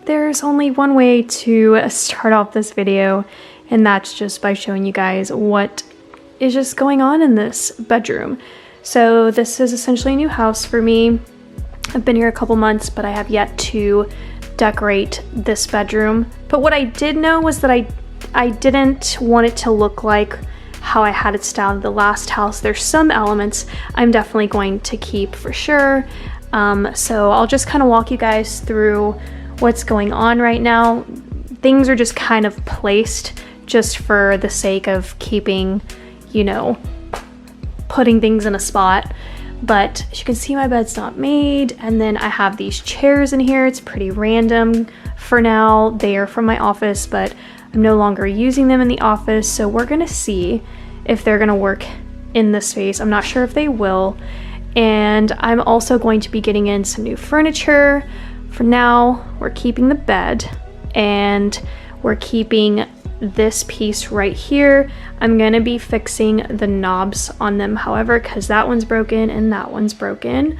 there's only one way to start off this video, and that's just by showing you guys what is just going on in this bedroom. So this is essentially a new house for me. I've been here a couple months, but I have yet to decorate this bedroom. But what I did know was that I didn't want it to look like how I had it styled in the last house. There's some elements I'm definitely going to keep for sure. So I'll just kind of walk you guys through what's going on right now. Things are just kind of placed just for the sake of keeping, you know, putting things in a spot. But as you can see, my bed's not made, and then I have these chairs in here. It's pretty random for now. They are from my office, but I'm no longer using them in the office, so we're gonna see if they're gonna work in this space. I'm not sure if they will. And I'm also going to be getting in some new furniture. For now, we're keeping the bed, and we're keeping this piece right here. I'm gonna be fixing the knobs on them, however, because that one's broken and that one's broken.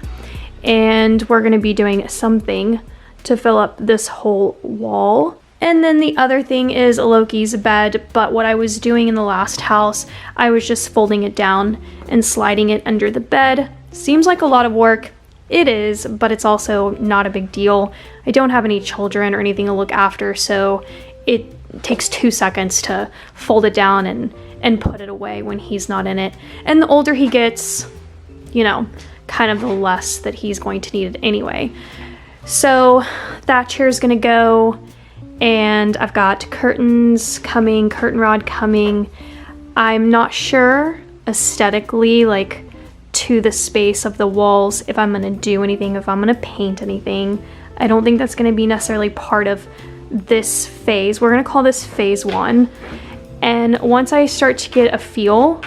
And we're gonna be doing something to fill up this whole wall. And then the other thing is Loki's bed, but what I was doing in the last house, I was just folding it down and sliding it under the bed. Seems like a lot of work. It is, but it's also not a big deal. I don't have any children or anything to look after, so it takes 2 seconds to fold it down and put it away when he's not in it. And the older he gets, you know, kind of the less that he's going to need it anyway. So that chair's gonna go, and I've got curtains coming, curtain rod coming. I'm not sure aesthetically, like, to the space of the walls, if I'm gonna do anything, if I'm gonna paint anything. I don't think that's gonna be necessarily part of this phase. We're gonna call this phase 1. And once I start to get a feel,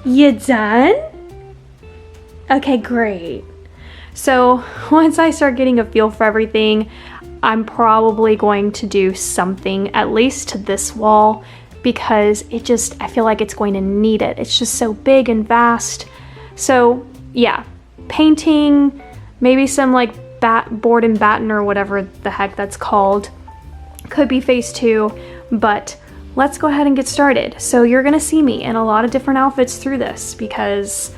you done? Okay, great. So once I start getting a feel for everything, I'm probably going to do something at least to this wall, because I feel like it's going to need it. It's just so big and vast. So yeah, painting, maybe some like board and batten or whatever the heck that's called. Could be phase 2, but let's go ahead and get started. So you're gonna see me in a lot of different outfits through this, because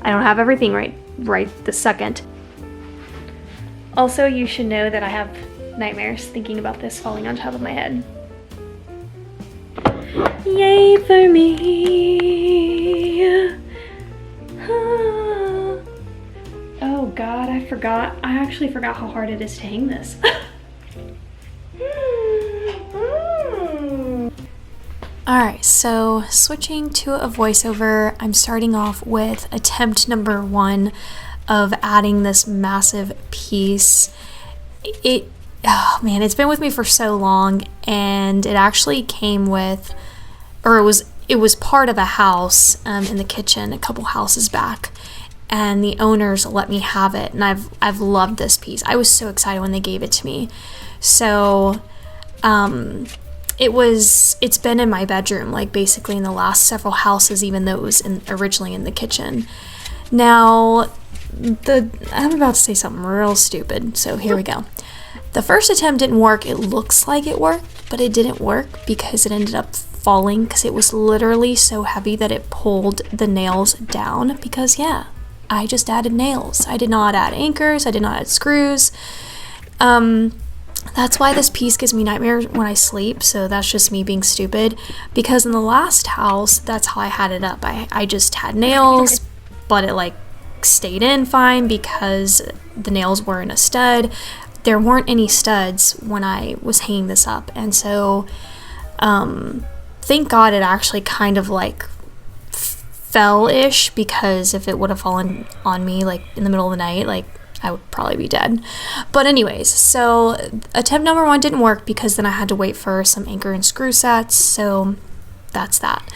I don't have everything right this second. Also, you should know that I have nightmares thinking about this falling on top of my head. Yay for me. Oh God, I actually forgot how hard it is to hang this. Alright, so switching to a voiceover, I'm starting off with attempt number 1 of adding this massive piece. Oh man, it's been with me for so long, and it actually came with, or it was part of a house in the kitchen a couple houses back, and the owners let me have it, and I've loved this piece. I was so excited when they gave it to me. So it's been in my bedroom, like basically in the last several houses, even though it was originally in the kitchen. Now, I'm about to say something real stupid, so here we go. The first attempt didn't work. It looks like it worked, but it didn't work because it ended up falling, because it was literally so heavy that it pulled the nails down, because yeah, I just added nails. I did not add anchors, I did not add screws. That's why this piece gives me nightmares when I sleep, so that's just me being stupid, because in the last house, that's how I had it up. I just had nails, but it like stayed in fine because the nails were in a stud. There weren't any studs when I was hanging this up, and so thank God it actually kind of like fell-ish, because if it would have fallen on me like in the middle of the night, like I would probably be dead. But anyways, so attempt number 1 didn't work because then I had to wait for some anchor and screw sets, so that's that.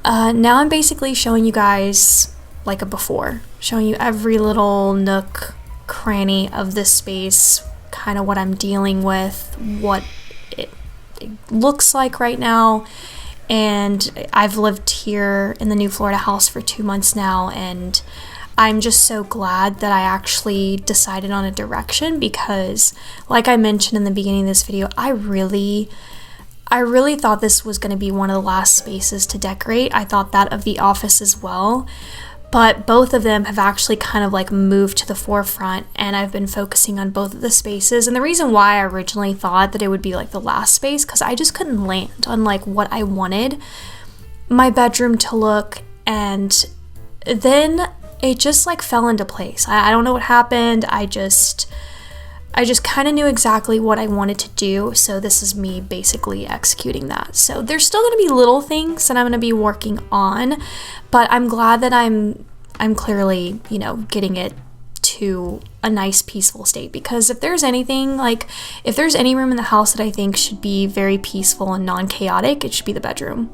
Now I'm basically showing you guys like a before, showing you every little nook, cranny of this space, kind of what I'm dealing with, what it looks like right now. And I've lived here in the new Florida house for 2 months now, and I'm just so glad that I actually decided on a direction because, like I mentioned in the beginning of this video, I really thought this was going to be one of the last spaces to decorate. I thought that of the office as well, but both of them have actually kind of like moved to the forefront, and I've been focusing on both of the spaces. And the reason why I originally thought that it would be like the last space, because I just couldn't land on like what I wanted my bedroom to look, and then it just like fell into place. I don't know what happened. I just kind of knew exactly what I wanted to do, so this is me basically executing that. So there's still going to be little things that I'm going to be working on, but I'm glad that I'm clearly, you know, getting it to a nice peaceful state, because if there's anything, like if there's any room in the house that I think should be very peaceful and non-chaotic, it should be the bedroom.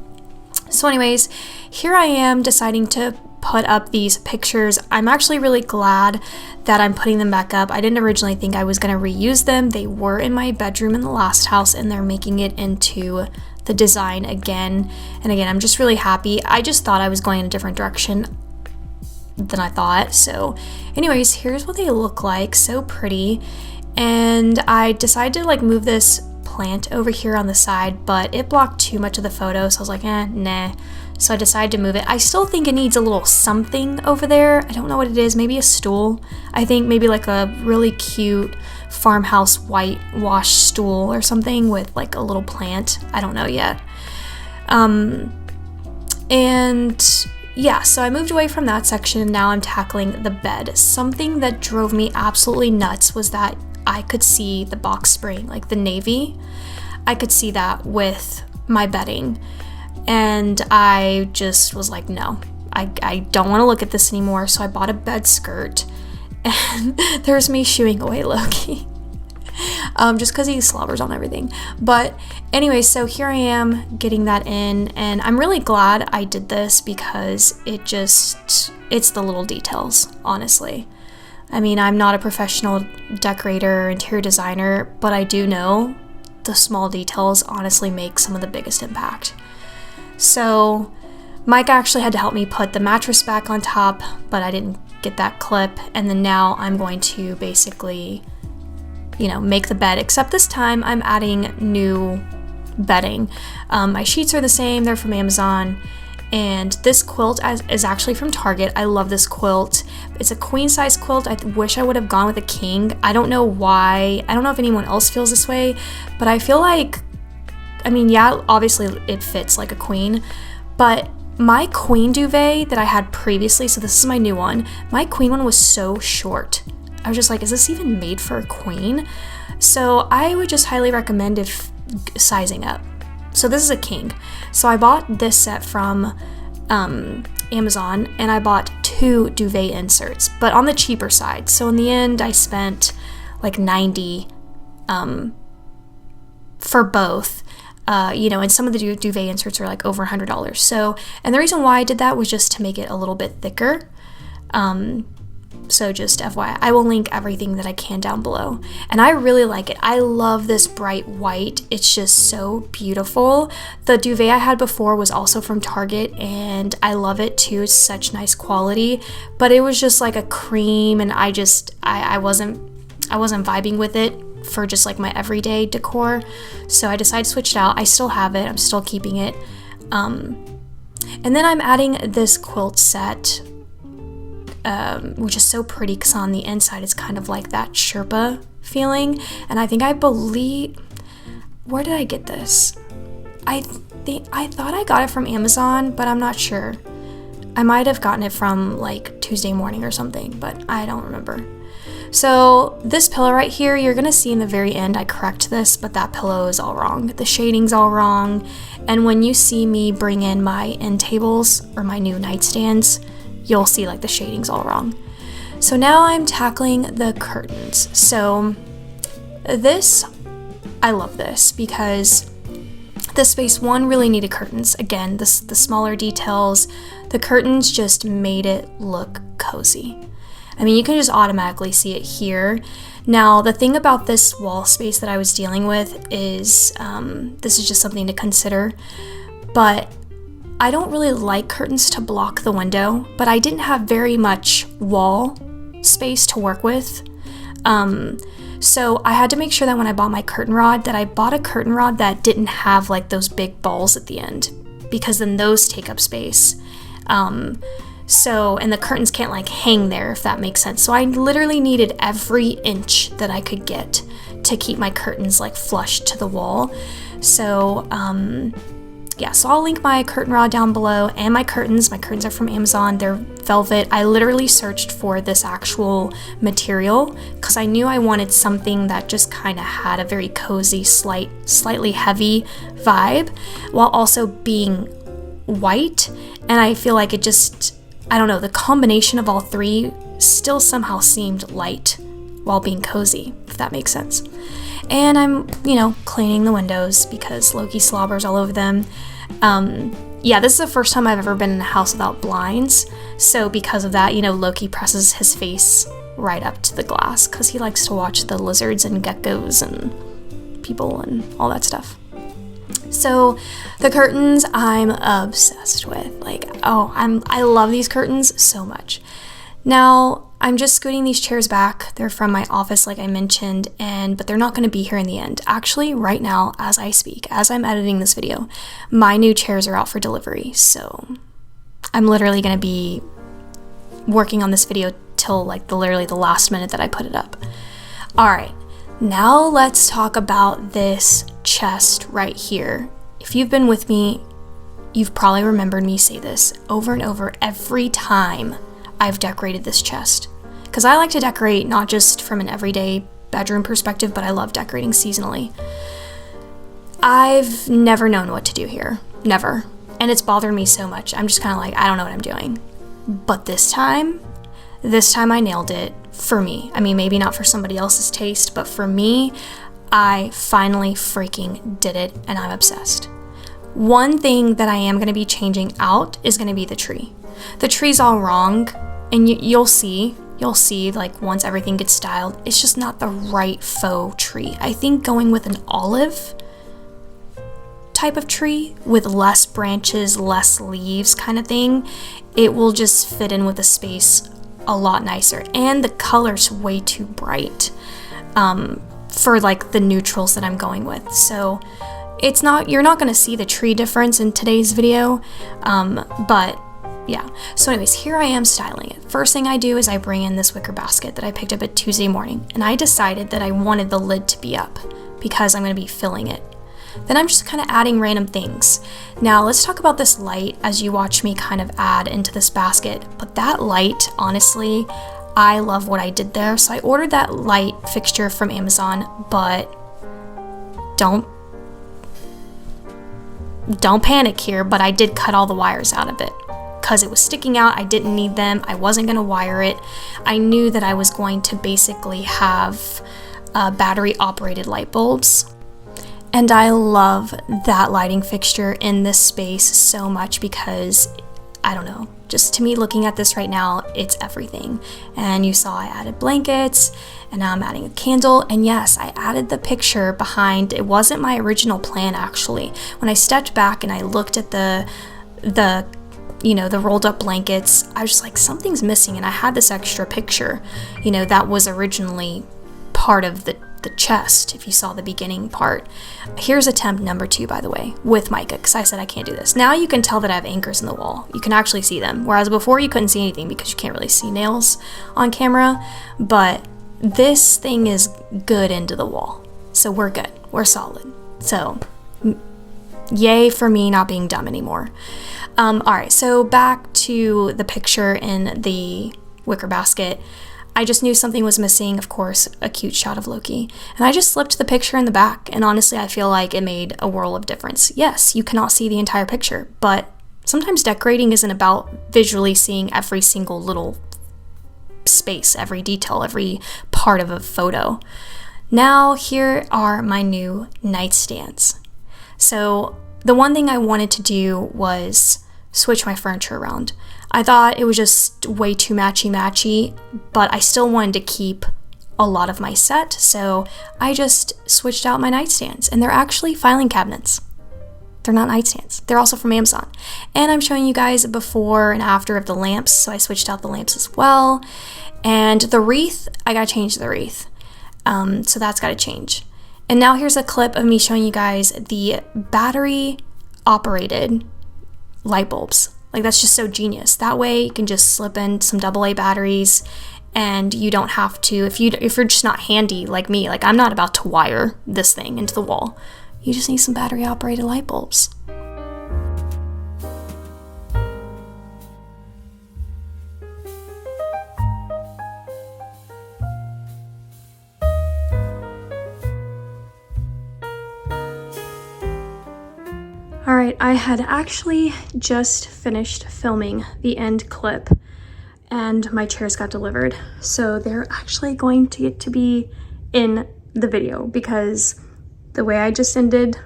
So anyways, here I am deciding to put up these pictures. I'm actually really glad that I'm putting them back up. I didn't originally think I was going to reuse them. They were in my bedroom in the last house, and they're making it into the design again. And again, I'm just really happy. I just thought I was going in a different direction than I thought. So anyways, here's what they look like. So pretty. And I decided to like move this plant over here on the side, but it blocked too much of the photo, so I was like, nah. So I decided to move it. I still think it needs a little something over there. I don't know what it is. Maybe a stool. I think maybe like a really cute farmhouse whitewash stool or something with like a little plant. I don't know yet. And yeah, so I moved away from that section, and now I'm tackling the bed. Something that drove me absolutely nuts was that I could see the box spring, like the navy. I could see that with my bedding. And I just was like, no, I don't want to look at this anymore. So I bought a bed skirt, and there's me shooing away Loki. Just because he slobbers on everything. But anyway, so here I am getting that in, and I'm really glad I did this because it's the little details, honestly. I mean, I'm not a professional decorator or interior designer, but I do know the small details honestly make some of the biggest impact. So Mike actually had to help me put the mattress back on top, but I didn't get that clip. And then now I'm going to basically, you know, make the bed, except this time I'm adding new bedding. My sheets are the same, they're from Amazon. And this quilt is actually from Target. I love this quilt. It's a queen size quilt. I wish I would have gone with a king. I don't know why. I don't know if anyone else feels this way, but I feel like, I mean, yeah, obviously it fits like a queen, but my queen duvet that I had previously, so this is my new one, my queen one was so short. I was just like, is this even made for a queen? So I would just highly recommend if sizing up. So this is a king. So I bought this set from Amazon, and I bought 2 duvet inserts, but on the cheaper side. So in the end, I spent like $90 for both. You know, and some of the duvet inserts are like over $100. So, and the reason why I did that was just to make it a little bit thicker. So just FYI, I will link everything that I can down below. And I really like it. I love this bright white. It's just so beautiful. The duvet I had before was also from Target, and I love it too. It's such nice quality, but it was just like a cream, and I wasn't vibing with it for just like my everyday decor. So I decided to switch it out. I still have it. I'm still keeping it. And then I'm adding this quilt set, which is so pretty because on the inside it's kind of like that Sherpa feeling. And I believe, where did I get this? I thought I got it from Amazon, but I'm not sure. I might have gotten it from like Tuesday morning or something, but I don't remember. So this pillow right here, you're gonna see in the very end, I correct this, but that pillow is all wrong. The shading's all wrong. And when you see me bring in my end tables or my new nightstands, you'll see like the shading's all wrong. So now I'm tackling the curtains. So this, I love this because this space, one, really needed curtains. Again, the smaller details, the curtains just made it look cozy. I mean, you can just automatically see it here. Now, the thing about this wall space that I was dealing with is, this is just something to consider, but I don't really like curtains to block the window, but I didn't have very much wall space to work with. So I had to make sure that when I bought my curtain rod, that I bought a curtain rod that didn't have like those big balls at the end, because then those take up space. And the curtains can't like hang there, if that makes sense. So I literally needed every inch that I could get to keep my curtains like flush to the wall. So, yeah, so I'll link my curtain rod down below and my curtains. My curtains are from Amazon. They're velvet. I literally searched for this actual material because I knew I wanted something that just kind of had a very cozy, slightly heavy vibe while also being white. And I feel like it just, I don't know, the combination of all three still somehow seemed light while being cozy, if that makes sense. And I'm, cleaning the windows because Loki slobbers all over them. Yeah, this is the first time I've ever been in a house without blinds. So because of that, Loki presses his face right up to the glass because he likes to watch the lizards and geckos and people and all that stuff. So the curtains I'm obsessed with. I love these curtains so much. Now, I'm just scooting these chairs back. They're from my office, like I mentioned, but they're not going to be here in the end. Actually, right now, as I speak, as I'm editing this video, my new chairs are out for delivery. So I'm literally going to be working on this video till literally the last minute that I put it up. All right, now let's talk about this chest right here. If you've been with me, you've probably remembered me say this over and over every time I've decorated this chest, because I like to decorate not just from an everyday bedroom perspective, but I love decorating seasonally. I've never known what to do here, never, and it's bothered me so much. I'm just kind of like, I don't know what I'm doing. But this time I nailed it for me. I mean, maybe not for somebody else's taste, but for me, I finally freaking did it, and I'm obsessed. One thing that I am going to be changing out is going to be the tree. The tree's all wrong, and you'll see once everything gets styled, it's just not the right faux tree. I think going with an olive type of tree with less branches, less leaves kind of thing, it will just fit in with the space a lot nicer. And the color's way too bright for the neutrals that I'm going with. So you're not going to see the tree difference in today's video, but yeah. So anyways, here I am styling it. First thing I do is I bring in this wicker basket that I picked up at Tuesday morning, and I decided that I wanted the lid to be up because I'm going to be filling it. Then I'm just kind of adding random things. Now let's talk about this light as you watch me kind of add into this basket. But that light, honestly, I love what I did there. So I ordered that light fixture from Amazon, but don't panic here, but I did cut all the wires out of it because it was sticking out. I didn't need them. I wasn't going to wire it. I knew that I was going to basically have battery operated light bulbs. And I love that lighting fixture in this space so much because, I don't know, just to me looking at this right now, it's everything. And you saw I added blankets, and now I'm adding a candle. And yes, I added the picture behind. It wasn't my original plan, actually. When I stepped back and I looked at the rolled up blankets, I was just like, something's missing. And I had this extra picture, that was originally part of the chest, if you saw the beginning part. Here's attempt number 2, by the way, with mica, because I said I can't do this. Now you can tell that I have anchors in the wall. You can actually see them, whereas before you couldn't see anything because you can't really see nails on camera, but this thing is good into the wall. So we're good. We're solid. So yay for me not being dumb anymore. All right, so back to the picture in the wicker basket. I just knew something was missing, of course, a cute shot of Loki. And I just slipped the picture in the back, and honestly, I feel like it made a world of difference. Yes, you cannot see the entire picture, but sometimes decorating isn't about visually seeing every single little space, every detail, every part of a photo. Now here are my new nightstands. So the one thing I wanted to do was switch my furniture around. I thought it was just way too matchy, but I still wanted to keep a lot of my set, so I just switched out my nightstands, and they're actually filing cabinets. They're not nightstands. They're also from Amazon. And I'm showing you guys a before and after of the lamps, so I switched out the lamps as well. And the wreath, I gotta change the wreath. So that's gotta change. And now here's a clip of me showing you guys the battery operated light bulbs. Like, that's just so genius. That way you can just slip in some AA batteries, and you don't have to, if you're just not handy like me, like I'm not about to wire this thing into the wall. You just need some battery operated light bulbs. Alright, I had actually just finished filming the end clip and my chairs got delivered. So they're actually going to get to be in the video because the way I just ended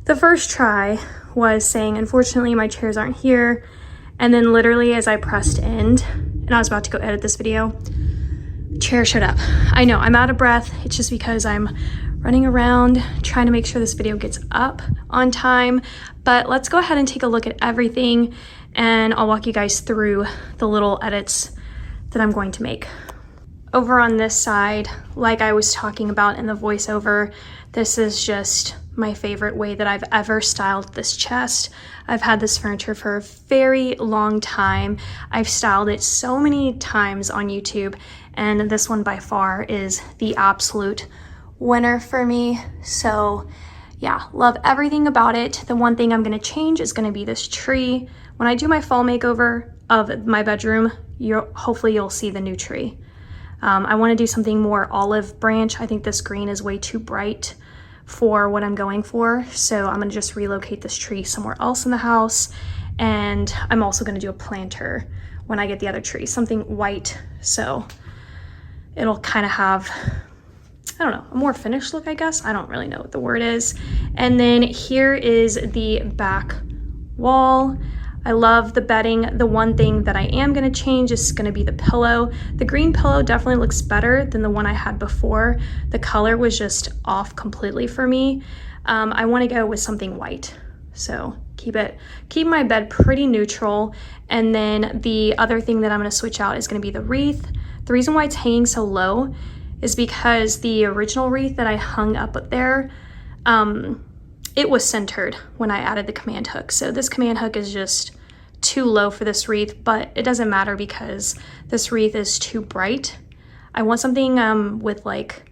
the first try was saying, unfortunately, my chairs aren't here. And then literally as I pressed end and I was about to go edit this video, chair showed up. I know, I'm out of breath. It's just because I'm running around trying to make sure this video gets up on time. But let's go ahead and take a look at everything and I'll walk you guys through the little edits that I'm going to make. Over on this side, like I was talking about in the voiceover, this is just my favorite way that I've ever styled this chest. I've had this furniture for a very long time. I've styled it so many times on YouTube, and this one by far is the absolute winner for me. So yeah, love everything about it. The one thing I'm gonna change is gonna be this tree. When I do my fall makeover of my bedroom, hopefully you'll see the new tree. I wanna do something more olive branch. I think this green is way too bright for what I'm going for. So I'm gonna just relocate this tree somewhere else in the house. And I'm also gonna do a planter when I get the other tree, something white. So it'll kind of have, I don't know, a more finished look, I guess. I don't really know what the word is. And then here is the back wall. I love the bedding. The one thing that I am gonna change is gonna be the pillow. The green pillow definitely looks better than the one I had before. The color was just off completely for me. I wanna go with something white. So keep my bed pretty neutral. And then the other thing that I'm gonna switch out is gonna be the wreath. The reason why it's hanging so low is because the original wreath that I hung up there, it was centered when I added the command hook. So this command hook is just too low for this wreath, but it doesn't matter because this wreath is too bright. I want something with like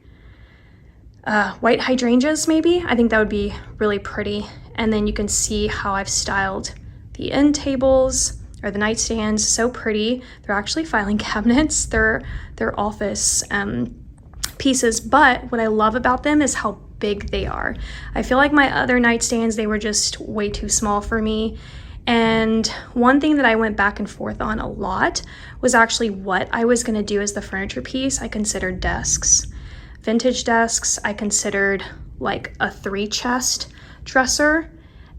white hydrangeas maybe. I think that would be really pretty. And then you can see how I've styled the end tables or the nightstands. So pretty. They're actually filing cabinets. They're office pieces, but what I love about them is how big they are. I feel like my other nightstands, they were just way too small for me. And one thing that I went back and forth on a lot was actually what I was gonna do as the furniture piece. I considered desks, vintage desks. I considered like a 3-chest dresser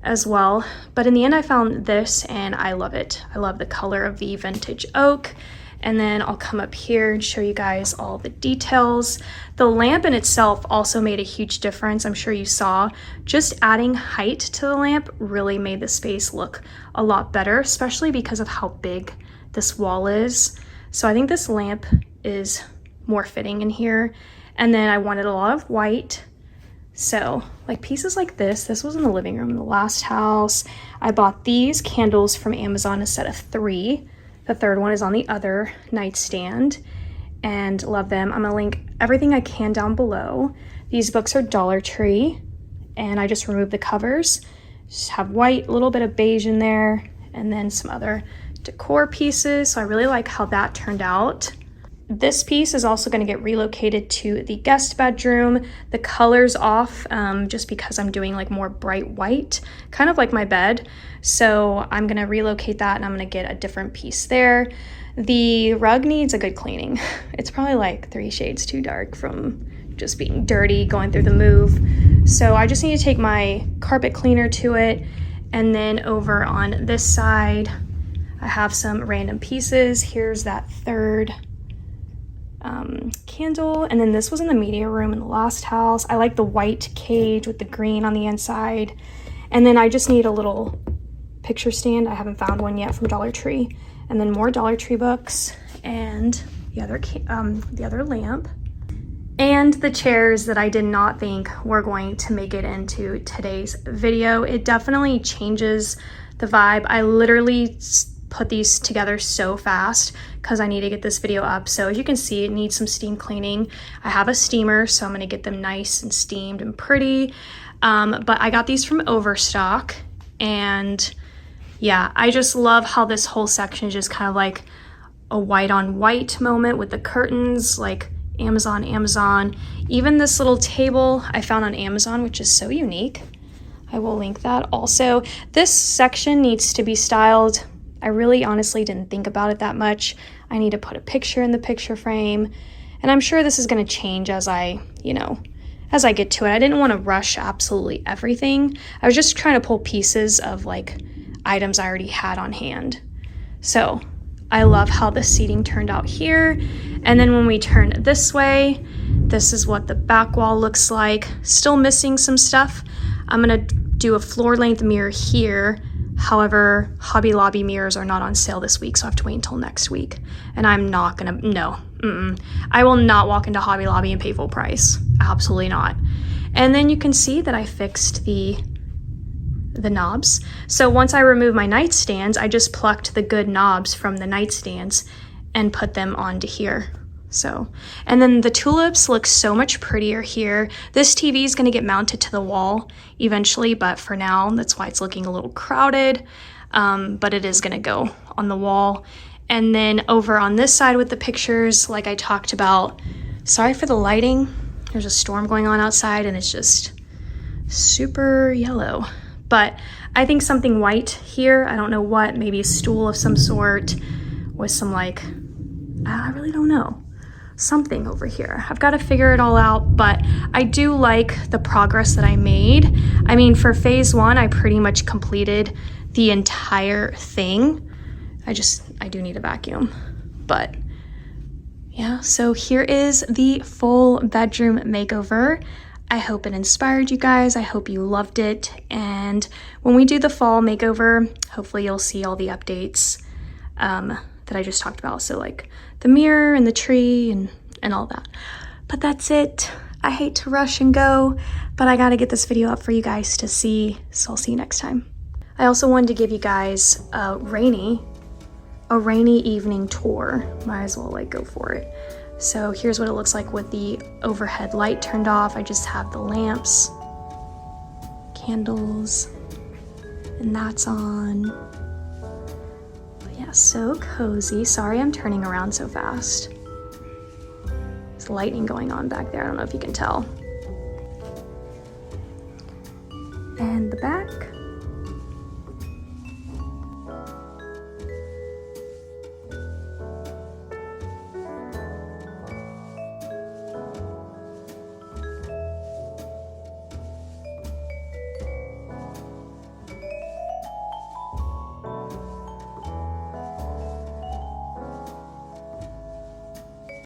as well. But in the end I found this and I love it. I love the color of the vintage oak. And then I'll come up here and show you guys all the details. The lamp in itself also made a huge difference. I'm sure you saw. Just adding height to the lamp really made the space look a lot better, especially because of how big this wall is. So I think this lamp is more fitting in here. And then I wanted a lot of white. So like pieces like this was in the living room in the last house. I bought these candles from Amazon, a set of 3. The third one is on the other nightstand and love them. I'm gonna link everything I can down below. These books are Dollar Tree and I just removed the covers. Just have white, a little bit of beige in there, and then some other decor pieces. So I really like how that turned out. This piece is also gonna get relocated to the guest bedroom. The color's off just because I'm doing like more bright white, kind of like my bed. So I'm gonna relocate that and I'm gonna get a different piece there. The rug needs a good cleaning. It's probably like 3 shades too dark from just being dirty, going through the move. So I just need to take my carpet cleaner to it. And then over on this side, I have some random pieces. Here's that third candle. And then this was in the media room in the last house. I like the white cage with the green on the inside. And then I just need a little picture stand. I haven't found one yet from Dollar Tree. And then more Dollar Tree books and the other lamp. And the chairs that I did not think were going to make it into today's video. It definitely changes the vibe. I literally put these together so fast because I need to get this video up. So as you can see, it needs some steam cleaning. I have a steamer, so I'm gonna get them nice and steamed and pretty. But I got these from Overstock, and yeah, I just love how this whole section is just kind of like a white on white moment with the curtains, like Amazon. Even this little table I found on Amazon, which is so unique. I will link that also. This section needs to be styled. I really honestly didn't think about it that much. I need to put a picture in the picture frame, and I'm sure this is going to change as I get to it. I didn't want to rush absolutely everything. I was just trying to pull pieces of like items I already had on hand. So I love how the seating turned out here. And then when we turn this way, this is what the back wall looks like. Still missing some stuff. I'm gonna do a floor length mirror here. However, Hobby Lobby mirrors are not on sale this week, so I have to wait until next week. And I'm not gonna, no, I will not walk into Hobby Lobby and pay full price. Absolutely not. And then you can see that I fixed the knobs. So once I remove my nightstands, I just plucked the good knobs from the nightstands and put them onto here. So, and then the tulips look so much prettier here. This TV is going to get mounted to the wall eventually, but for now, that's why it's looking a little crowded. But it is going to go on the wall. And then over on this side with the pictures, like I talked about, sorry for the lighting. There's a storm going on outside and it's just super yellow. But I think something white here, I don't know what, maybe a stool of some sort with some like, I really don't know, something over here. I've got to figure it all out, but I do like the progress that I made. I mean, for phase 1, I pretty much completed the entire thing. I do need a vacuum, but yeah, so here is the full bedroom makeover. I hope it inspired you guys. I hope you loved it. And when we do the fall makeover, hopefully you'll see all the updates that I just talked about. So like the mirror and the tree and all that. But that's it. I hate to rush and go, but I got to get this video up for you guys to see. So I'll see you next time. I also wanted to give you guys a rainy evening tour. Might as well like go for it. So here's what it looks like with the overhead light turned off. I just have the lamps, candles, and that's on. But yeah, so cozy. Sorry I'm turning around so fast. There's lightning going on back there. I don't know if you can tell. And the back.